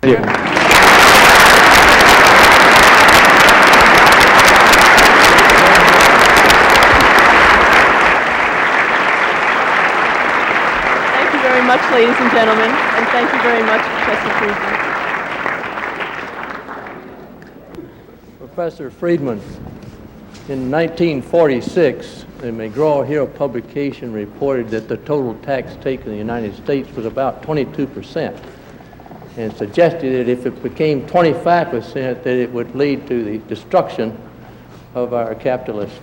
you. Thank you very much, ladies and gentlemen, and thank you very much, Professor Friedman. Professor Friedman, in 1946, the McGraw-Hill publication reported that the total tax take in the United States was about 22%, and suggested that if it became 25%, that it would lead to the destruction of our capitalist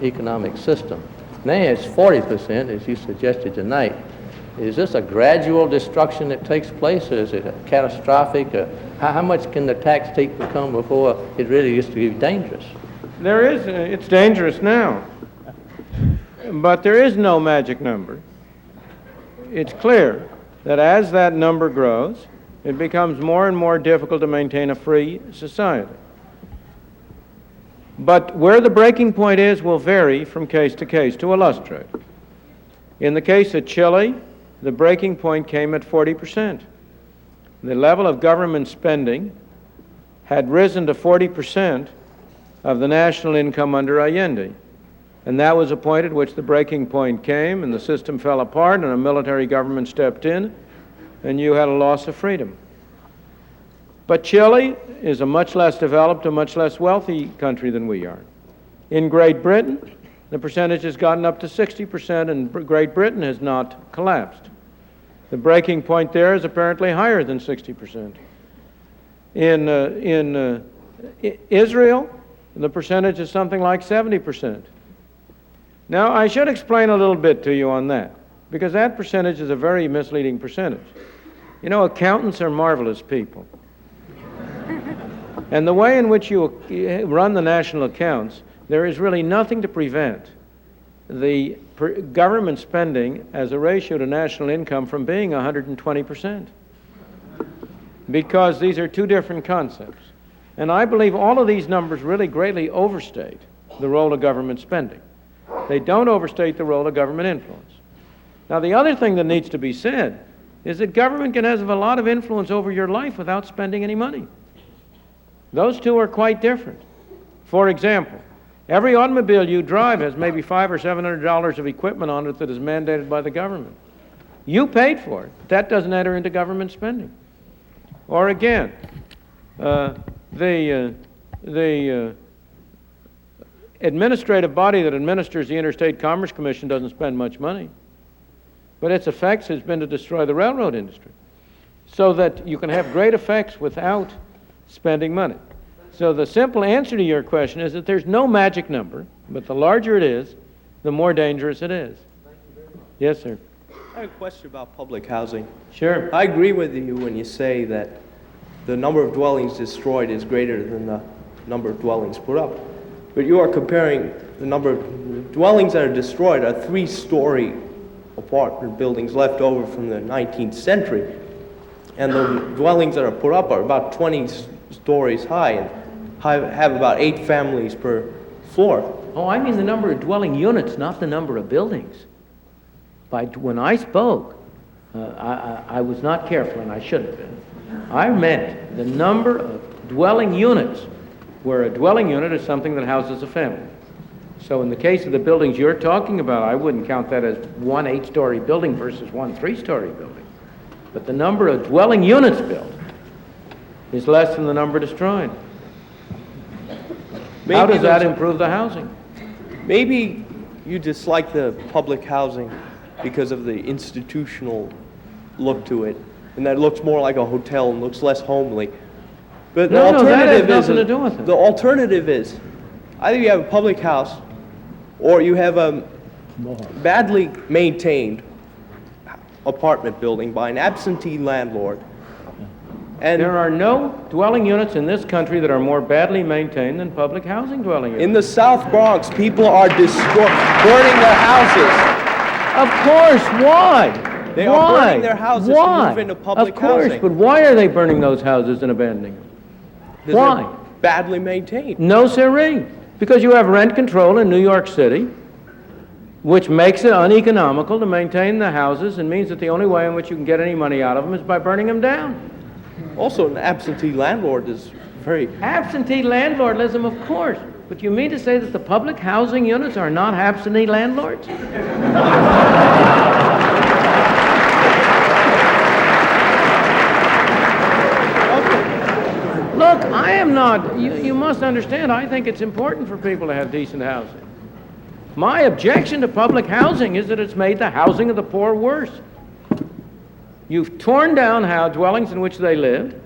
economic system. Now it's 40%, as you suggested tonight. Is this a gradual destruction that takes place, or is it catastrophic? How much can the tax take become before it really gets to be dangerous? It's dangerous now, but there is no magic number. It's clear that as that number grows, it becomes more and more difficult to maintain a free society. But where the breaking point is will vary from case to case. To illustrate, in the case of Chile, the breaking point came at 40%. The level of government spending had risen to 40% of the national income under Allende. And that was a point at which the breaking point came, and the system fell apart, and a military government stepped in, and you had a loss of freedom. But Chile is a much less developed, a much less wealthy country than we are. In Great Britain, the percentage has gotten up to 60%, and Great Britain has not collapsed. The breaking point there is apparently higher than 60%. In Israel, the percentage is something like 70%. Now, I should explain a little bit to you on that, because that percentage is a very misleading percentage. You know, accountants are marvelous people. And the way in which you run the national accounts, there is really nothing to prevent the government spending as a ratio to national income from being 120%. Because these are two different concepts. And I believe all of these numbers really greatly overstate the role of government spending. They don't overstate the role of government influence. Now, the other thing that needs to be said is that government can have a lot of influence over your life without spending any money. Those two are quite different. For example, every automobile you drive has maybe $500 or $700 of equipment on it that is mandated by the government. You paid for it, but that doesn't enter into government spending. Or again, the administrative body that administers the Interstate Commerce Commission doesn't spend much money, but its effects has been to destroy the railroad industry, so that you can have great effects without spending money. So the simple answer to your question is that there's no magic number, but the larger it is, the more dangerous it is. Yes, sir. I have a question about public housing. Sure. I agree with you when you say that the number of dwellings destroyed is greater than the number of dwellings put up. But you are comparing the number of dwellings that are destroyed are three-story apartment buildings left over from the 19th century. And the dwellings that are put up are about 20 stories high and have about 8 families per floor. Oh, I mean the number of dwelling units, not the number of buildings. When I spoke, I was not careful, and I should have been. I meant the number of dwelling units, where a dwelling unit is something that houses a family. So in the case of the buildings you're talking about, I wouldn't count that as one 8-story building versus one 3-story building. But the number of dwelling units built is less than the number destroyed. How does that improve the housing? Maybe you dislike the public housing because of the institutional look to it, and that it looks more like a hotel and looks less homely. But the alternative that has nothing to do with it. The alternative is either you have a public house or you have a badly maintained apartment building by an absentee landlord. And there are no dwelling units in this country that are more badly maintained than public housing dwelling units. In the South Bronx, people are burning their houses. Of course, why? They are burning their houses to move into public housing. Of course, but why are they burning those houses and abandoning them? Why? They're badly maintained. No, sirree. Because you have rent control in New York City, which makes it uneconomical to maintain the houses and means that the only way in which you can get any money out of them is by burning them down. Also, an absentee landlord is very... Absentee landlordism, of course. But you mean to say that the public housing units are not absentee landlords? Look, I am not, you must understand, I think it's important for people to have decent housing. My objection to public housing is that it's made the housing of the poor worse. You've torn down dwellings in which they lived.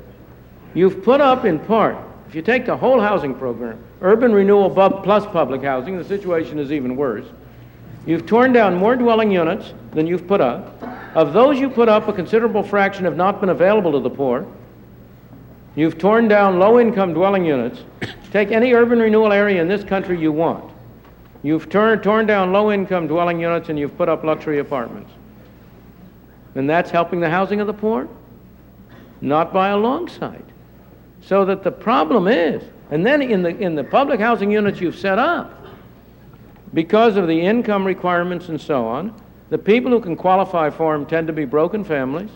You've put up, in part, if you take the whole housing program, urban renewal plus public housing, the situation is even worse. You've torn down more dwelling units than you've put up. Of those you put up, a considerable fraction have not been available to the poor. You've torn down low-income dwelling units. Take any urban renewal area in this country you want. You've torn down low-income dwelling units and you've put up luxury apartments. And that's helping the housing of the poor? Not by a long sight. So that the problem is, and then in the public housing units you've set up, because of the income requirements and so on, the people who can qualify for them tend to be broken families.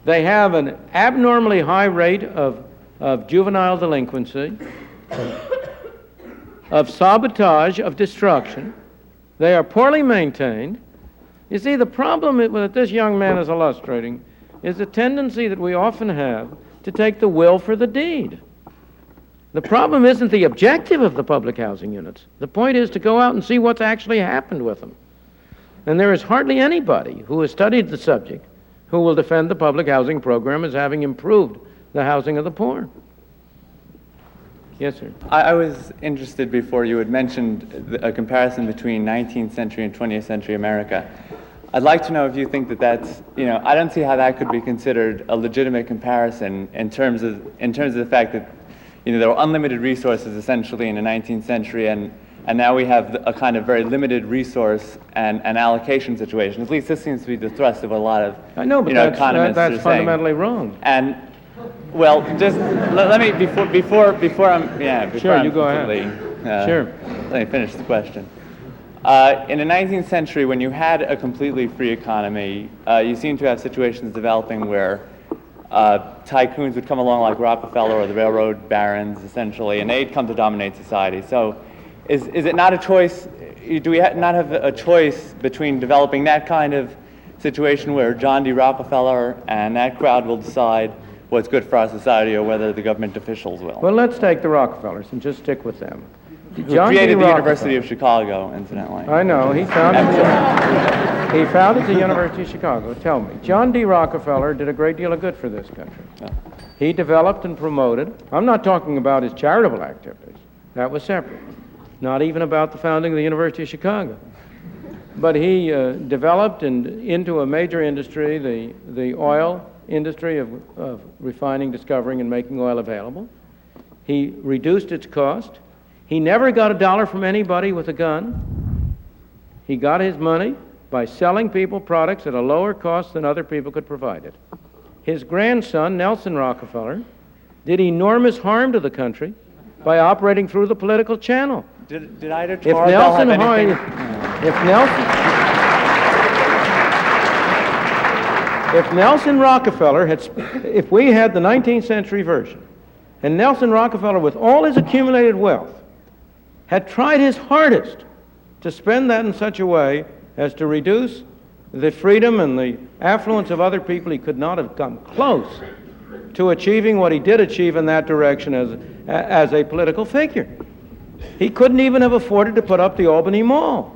They have an abnormally high rate of juvenile delinquency, of sabotage, of destruction. They are poorly maintained. You see, the problem that this young man is illustrating is a tendency that we often have to take the will for the deed. The problem isn't the objective of the public housing units. The point is to go out and see what's actually happened with them. And there is hardly anybody who has studied the subject who will defend the public housing program as having improved the housing of the poor. Yes, sir. I was interested before you had mentioned a comparison between 19th century and 20th century America. I'd like to know if you think that that's, I don't see how that could be considered a legitimate comparison in terms of the fact that, there were unlimited resources essentially in the 19th century, and now we have a kind of very limited resource and allocation situation. At least this seems to be the thrust of a lot of economists that's are fundamentally saying. wrong. And well, just let me before Sure, you go ahead. Sure. Let me finish the question. In the 19th century, when you had a completely free economy, you seem to have situations developing where tycoons would come along like Rockefeller or the railroad barons, essentially, and they'd come to dominate society. So is it not a choice? Do we not have a choice between developing that kind of situation where John D. Rockefeller and that crowd will decide what's good for our society or whether the government officials will? Well, let's take the Rockefellers and just stick with them. Who created the University of Chicago, incidentally. I know. He founded the University of Chicago. Tell me, John D. Rockefeller did a great deal of good for this country. Yeah. He developed and promoted. I'm not talking about his charitable activities. That was separate. Not even about the founding of the University of Chicago. But he developed into a major industry, the oil industry of refining, discovering, and making oil available. He reduced its cost. He never got a dollar from anybody with a gun. He got his money by selling people products at a lower cost than other people could provide it. His grandson, Nelson Rockefeller, did enormous harm to the country by operating through the political channel. Did either If Tarbell Nelson, have anything? if Nelson Rockefeller if we had the 19th century version, and Nelson Rockefeller, with all his accumulated wealth, had tried his hardest to spend that in such a way as to reduce the freedom and the affluence of other people, he could not have come close to achieving what he did achieve in that direction as a political figure. He couldn't even have afforded to put up the Albany Mall,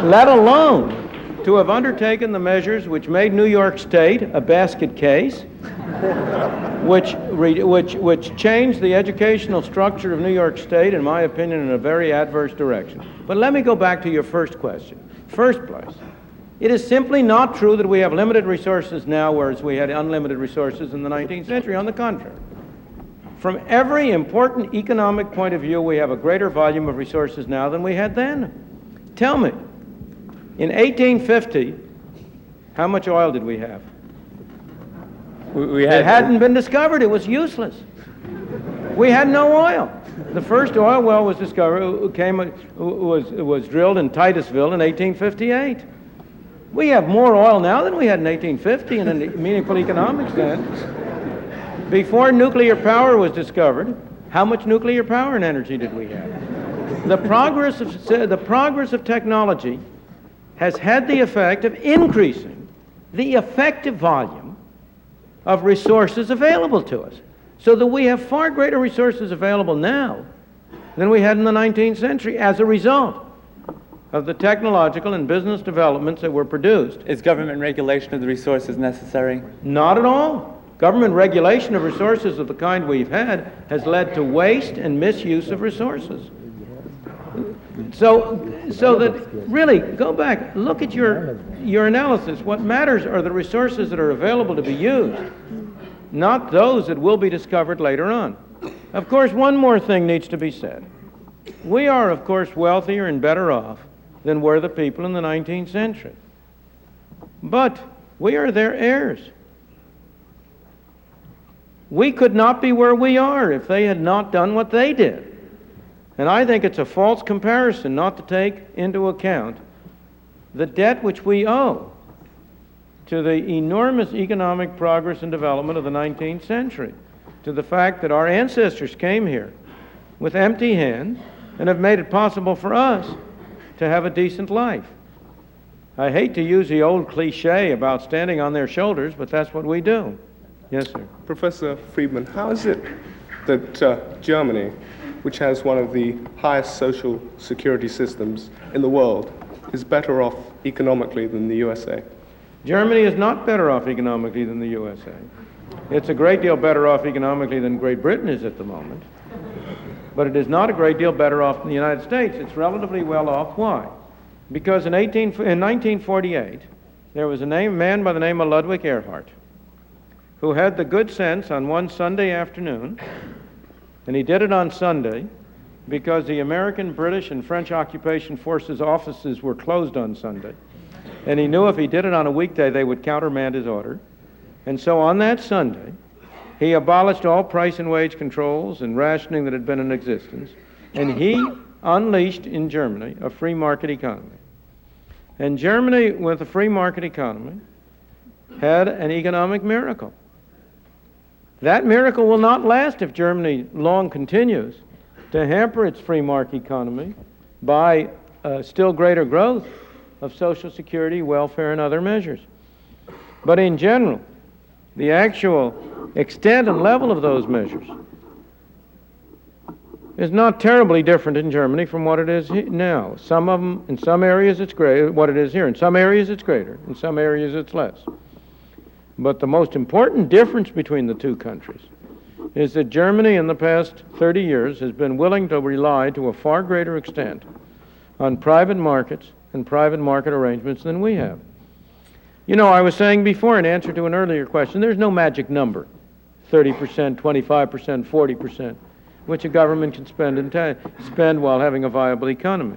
let alone to have undertaken the measures which made New York State a basket case, which changed the educational structure of New York State, in my opinion, in a very adverse direction. But let me go back to your first question. First place, it is simply not true that we have limited resources now, whereas we had unlimited resources in the 19th century. On the contrary, from every important economic point of view, we have a greater volume of resources now than we had then. Tell me, in 1850, how much oil did we have? It hadn't been discovered. It was useless. We had no oil. The first oil well was discovered, was drilled in Titusville in 1858. We have more oil now than we had in 1850 in a meaningful economic sense. Before nuclear power was discovered, how much nuclear power and energy did we have? The progress of technology has had the effect of increasing the effective volume of resources available to us, so that we have far greater resources available now than we had in the 19th century as a result of the technological and business developments that were produced. Is government regulation of the resources necessary? Not at all. Government regulation of resources of the kind we've had has led to waste and misuse of resources. So that, really, go back, look at your analysis. What matters are the resources that are available to be used, not those that will be discovered later on. Of course, one more thing needs to be said. We are, of course, wealthier and better off than were the people in the 19th century. But we are their heirs. We could not be where we are if they had not done what they did. And I think it's a false comparison not to take into account the debt which we owe to the enormous economic progress and development of the 19th century, to the fact that our ancestors came here with empty hands and have made it possible for us to have a decent life. I hate to use the old cliche about standing on their shoulders, but that's what we do. Yes, sir. Professor Friedman, how is it that Germany, which has one of the highest social security systems in the world, is better off economically than the USA? Germany is not better off economically than the USA. It's a great deal better off economically than Great Britain is at the moment. But it is not a great deal better off than the United States. It's relatively well off. Why? Because in 1948, there was a man by the name of Ludwig Erhard, who had the good sense on one Sunday afternoon, and he did it on Sunday because the American, British, and French occupation forces offices were closed on Sunday. And he knew if he did it on a weekday, they would countermand his order. And so on that Sunday, he abolished all price and wage controls and rationing that had been in existence, and he unleashed in Germany a free market economy. And Germany, with a free market economy, had an economic miracle. That miracle will not last if Germany long continues to hamper its free market economy by still greater growth of Social Security, welfare, and other measures. But in general, the actual extent and level of those measures is not terribly different in Germany from what it is now. Some of them, in some areas it's greater, what it is here. In some areas it's greater, in some areas it's less. But the most important difference between the two countries is that Germany in the past 30 years has been willing to rely to a far greater extent on private markets and private market arrangements than we have. You know, I was saying before in answer to an earlier question, there's no magic number, 30%, 25%, 40%, which a government can spend while having a viable economy.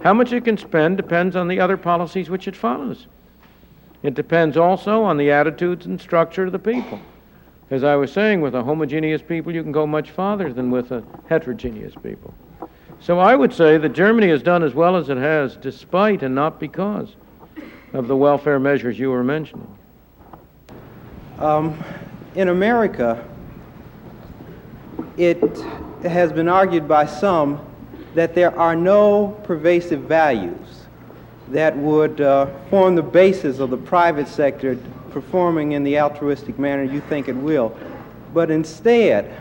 How much it can spend depends on the other policies which it follows. It depends also on the attitudes and structure of the people. As I was saying, with a homogeneous people, you can go much farther than with a heterogeneous people. So I would say that Germany has done as well as it has, despite and not because of the welfare measures you were mentioning. In America, it has been argued by some that there are no pervasive values that would form the basis of the private sector performing in the altruistic manner you think it will. But instead,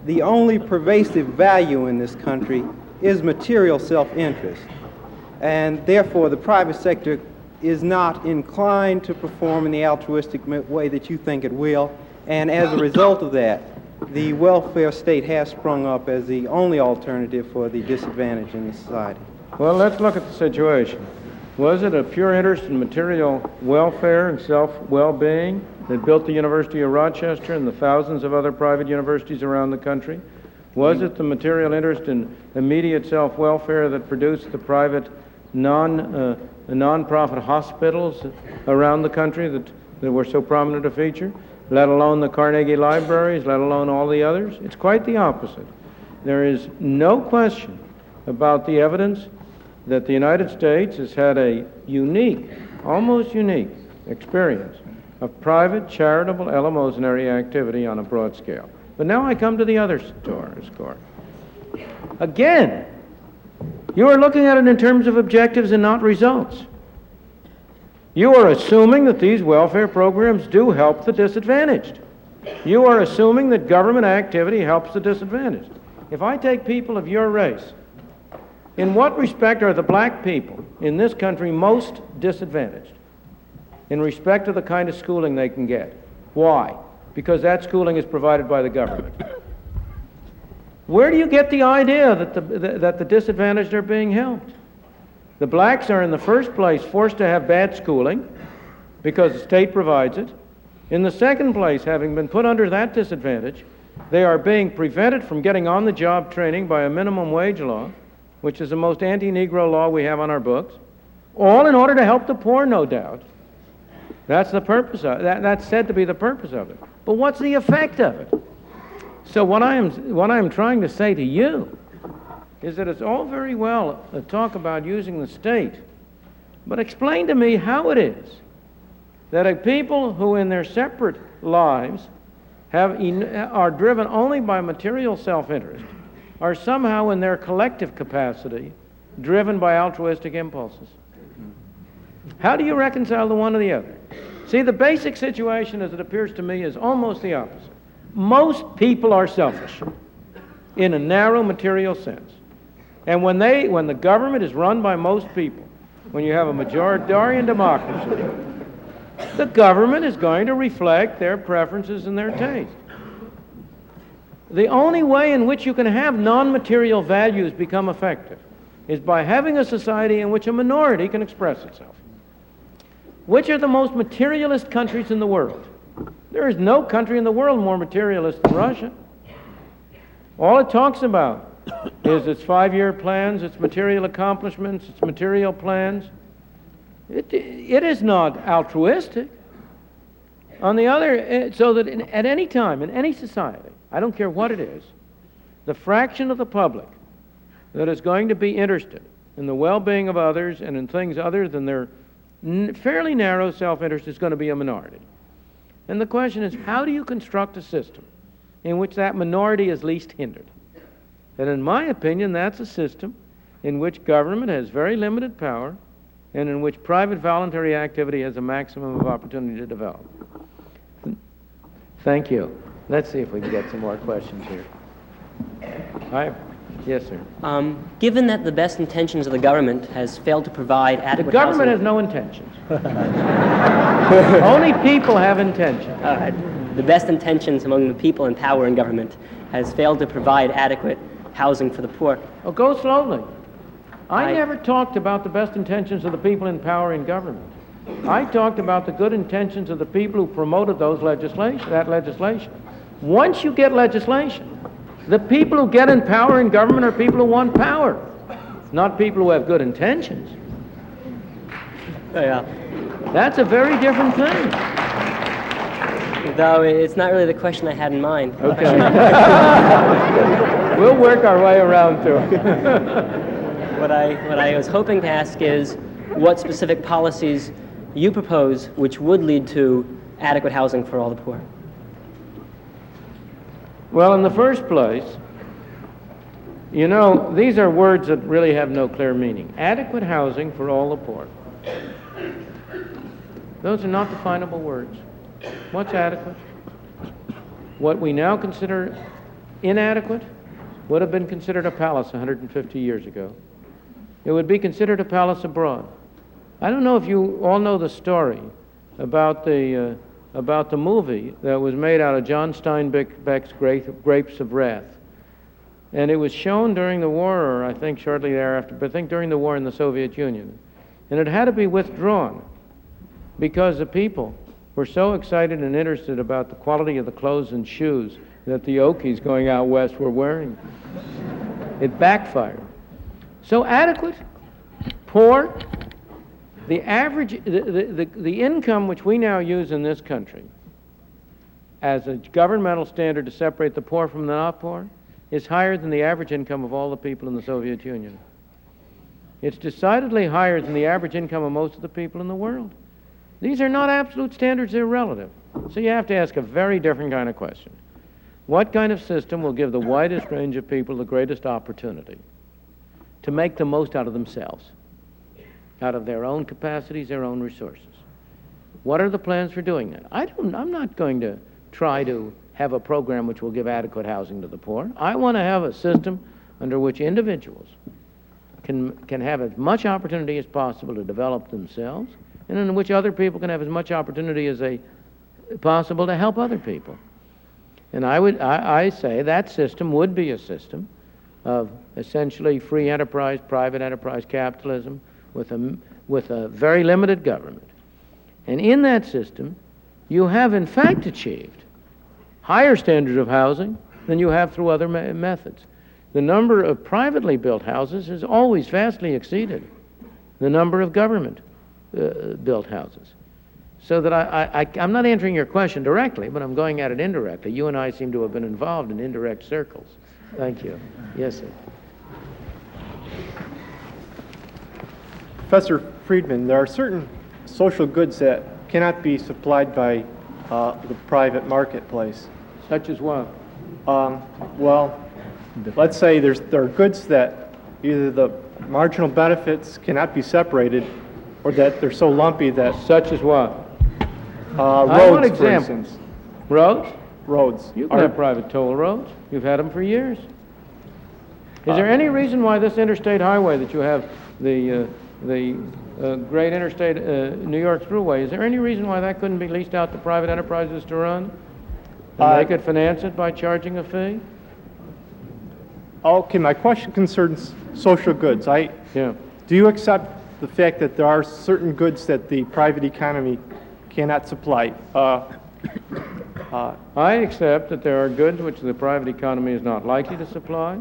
the only pervasive value in this country is material self-interest. And therefore, the private sector is not inclined to perform in the altruistic way that you think it will. And as a result of that, the welfare state has sprung up as the only alternative for the disadvantaged in the society. Well, let's look at the situation. Was it a pure interest in material welfare and self-well-being that built the University of Rochester and the thousands of other private universities around the country? Was it the material interest in immediate self-welfare that produced the private non-profit hospitals around the country that were so prominent a feature, let alone the Carnegie libraries, let alone all the others? It's quite the opposite. There is no question about the evidence that the United States has had a unique almost unique experience of private charitable eleemosynary activity on a broad scale. But now I come to the other score. Again, you are looking at it in terms of objectives and not results. You are assuming that these welfare programs do help the disadvantaged. You are assuming that government activity helps the disadvantaged. If I take people of your race, in what respect are the black people in this country most disadvantaged? In respect to the kind of schooling they can get. Why? Because that schooling is provided by the government. Where do you get the idea that the disadvantaged are being helped? The blacks are in the first place forced to have bad schooling because the state provides it. In the second place, having been put under that disadvantage, they are being prevented from getting on-the-job training by a minimum wage law, which is the most anti-Negro law we have on our books, all in order to help the poor, no doubt. That's the purpose of it. That's said to be the purpose of it. But what's the effect of it? So what I am trying to say to you is that it's all very well to talk about using the state, but explain to me how it is that a people who in their separate lives are driven only by material self-interest are somehow in their collective capacity driven by altruistic impulses. How do you reconcile the one or the other? See, the basic situation, as it appears to me, is almost the opposite. Most people are selfish in a narrow material sense. And when the government is run by most people, when you have a majoritarian democracy, the government is going to reflect their preferences and their taste. The only way in which you can have non-material values become effective is by having a society in which a minority can express itself. Which are the most materialist countries in the world? There is no country in the world more materialist than Russia. All it talks about is its 5-year plans, its material accomplishments, its material plans. It is not altruistic. On the other, so that at any time, in any society, I don't care what it is, the fraction of the public that is going to be interested in the well-being of others and in things other than their fairly narrow self-interest is going to be a minority. And the question is, how do you construct a system in which that minority is least hindered? And in my opinion, that's a system in which government has very limited power and in which private voluntary activity has a maximum of opportunity to develop. Thank you. Let's see if we can get some more questions here. Yes, sir. Given that the best intentions of the government has failed to provide adequate The government housing, has no intentions. Only people have intentions. the best intentions among the people in power in government has failed to provide adequate housing for the poor. Oh, go slowly. I never talked about the best intentions of the people in power in government. I talked about the good intentions of the people who promoted that legislation. Once you get legislation, the people who get in power in government are people who want power, not people who have good intentions. Yeah. That's a very different thing. Though it's not really the question I had in mind. Okay. We'll work our way around to it. What I was hoping to ask is what specific policies you propose which would lead to adequate housing for all the poor. Well, in the first place, you know, these are words that really have no clear meaning. Adequate housing for all the poor. Those are not definable words. What's adequate? What we now consider inadequate would have been considered a palace 150 years ago. It would be considered a palace abroad. I don't know if you all know the story about the movie that was made out of John Steinbeck's Grapes of Wrath. And it was shown during the war, or I think shortly thereafter, but I think during the war in the Soviet Union. And it had to be withdrawn because the people were so excited and interested about the quality of the clothes and shoes that the Okies going out west were wearing. It backfired. So adequate, poor, the average, the income which we now use in this country as a governmental standard to separate the poor from the not poor is higher than the average income of all the people in the Soviet Union. It's decidedly higher than the average income of most of the people in the world. These are not absolute standards, they're relative. So you have to ask a very different kind of question. What kind of system will give the widest range of people the greatest opportunity to make the most out of themselves, out of their own capacities, their own resources? What are the plans for doing that? I'm not going to try to have a program which will give adequate housing to the poor. I want to have a system under which individuals can have as much opportunity as possible to develop themselves, and in which other people can have as much opportunity as possible to help other people. And I say that system would be a system of essentially free enterprise, private enterprise capitalism with a very limited government. And in that system, you have in fact achieved higher standards of housing than you have through other methods. The number of privately built houses has always vastly exceeded the number of government built houses. So that I'm not answering your question directly, but I'm going at it indirectly. You and I seem to have been involved in indirect circles. Thank you. Yes, sir. Professor Friedman, there are certain social goods that cannot be supplied by the private marketplace. Such as what? Well, let's say there are goods that either the marginal benefits cannot be separated, or that they're so lumpy that... Such as what? Roads, for instance. Roads? Roads. You can have private toll roads. You've had them for years. Is there any reason why this interstate highway that you have, the great interstate New York Thruway, is there any reason why that couldn't be leased out to private enterprises to run? And they could finance it by charging a fee? Okay, my question concerns social goods. Yeah. Do you accept the fact that there are certain goods that the private economy cannot supply? I accept that there are goods which the private economy is not likely to supply.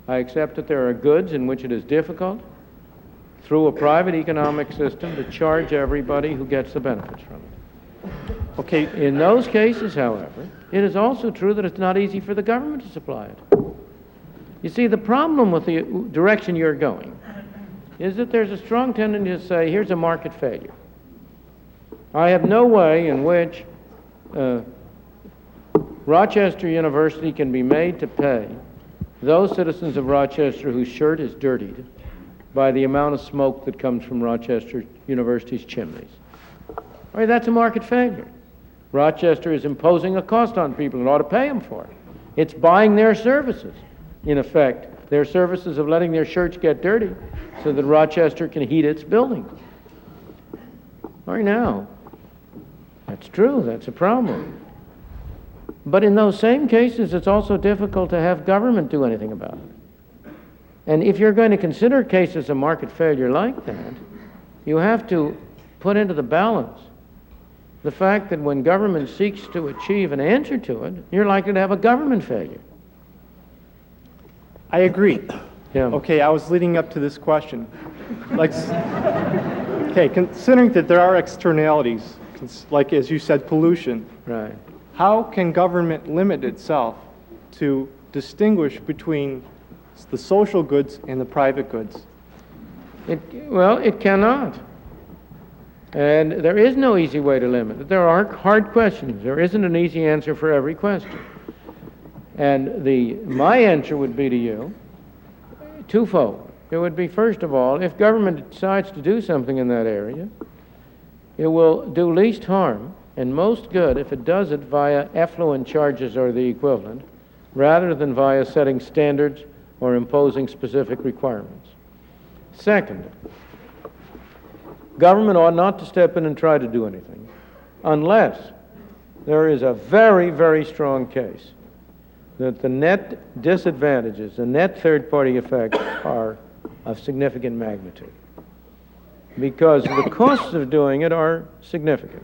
I accept that there are goods in which it is difficult through a private economic system to charge everybody who gets the benefits from it. Okay. In those cases, however, it is also true that it's not easy for the government to supply it. You see, the problem with the direction you're going is that there's a strong tendency to say, here's a market failure. I have no way in which Rochester University can be made to pay those citizens of Rochester whose shirt is dirtied by the amount of smoke that comes from Rochester University's chimneys. All right, that's a market failure. Rochester is imposing a cost on people and ought to pay them for it. It's buying their services, in effect, their services of letting their shirts get dirty so that Rochester can heat its buildings. All right, now, that's true, that's a problem. But in those same cases, it's also difficult to have government do anything about it. And if you're going to consider cases of market failure like that, you have to put into the balance the fact that when government seeks to achieve an answer to it, you're likely to have a government failure. I agree. Yeah. Okay, I was leading up to this question. Okay, considering that there are externalities, like as you said, pollution. Right. How can government limit itself to distinguish between the social goods and the private goods? Well, it cannot. And there is no easy way to limit it. There are hard questions. There isn't an easy answer for every question. And my answer would be to you twofold. It would be, first of all, if government decides to do something in that area, it will do least harm and most good if it does it via effluent charges or the equivalent, rather than via setting standards or imposing specific requirements. Second, government ought not to step in and try to do anything unless there is a very, very strong case that the net disadvantages, the net third-party effects are of significant magnitude, because the costs of doing it are significant.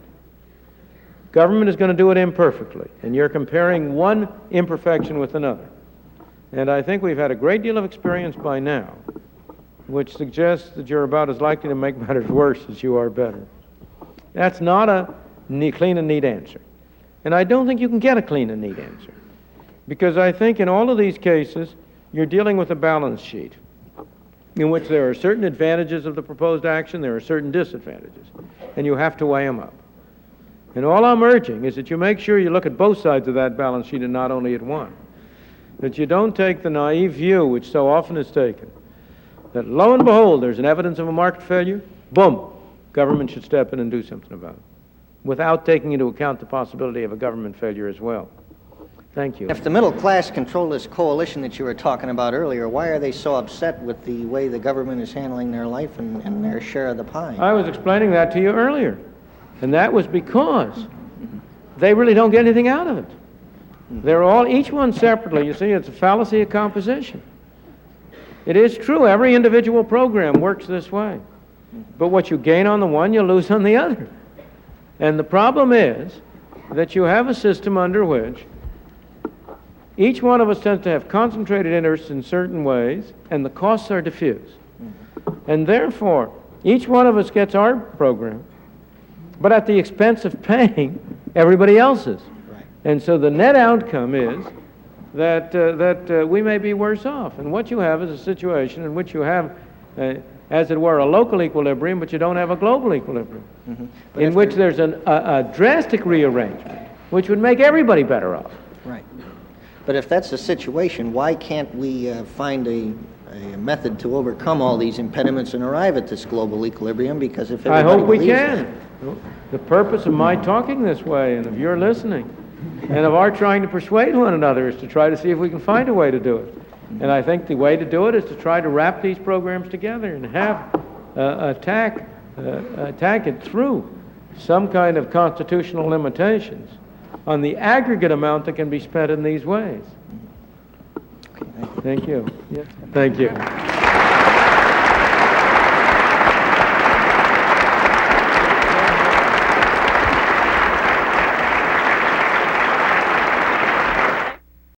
Government is going to do it imperfectly, and you're comparing one imperfection with another. And I think we've had a great deal of experience by now which suggests that you're about as likely to make matters worse as you are better. That's not a clean and neat answer. And I don't think you can get a clean and neat answer, because I think in all of these cases, you're dealing with a balance sheet. in which there are certain advantages of the proposed action, there are certain disadvantages, and you have to weigh them up. And all I'm urging is that you make sure you look at both sides of that balance sheet and not only at one. That you don't take the naive view, which so often is taken, that lo and behold, there's an evidence of a market failure, boom, government should step in and do something about it, without taking into account the possibility of a government failure as well. Thank you. If the middle class control this coalition that you were talking about earlier, why are they so upset with the way the government is handling their life and their share of the pie? I was explaining that to you earlier, and that was because they really don't get anything out of it. They're all, each one separately, you see, it's a fallacy of composition. It is true, every individual program works this way. But what you gain on the one, you lose on the other. And the problem is that you have a system under which each one of us tends to have concentrated interests in certain ways, and the costs are diffuse. And therefore, each one of us gets our program, but at the expense of paying everybody else's. And so the net outcome is that we may be worse off. And what you have is a situation in which you have, as it were, a local equilibrium, but you don't have a global equilibrium, in which there's a drastic rearrangement, which would make everybody better off. Right. But if that's the situation, why can't we find a method to overcome all these impediments and arrive at this global equilibrium? Because if I everybody hope we believes can. The purpose of my talking this way and of your listening and of our trying to persuade one another is to try to see if we can find a way to do it. And I think the way to do it is to try to wrap these programs together and have attack it through some kind of constitutional limitations on the aggregate amount that can be spent in these ways. Thank you. Yes. Thank you.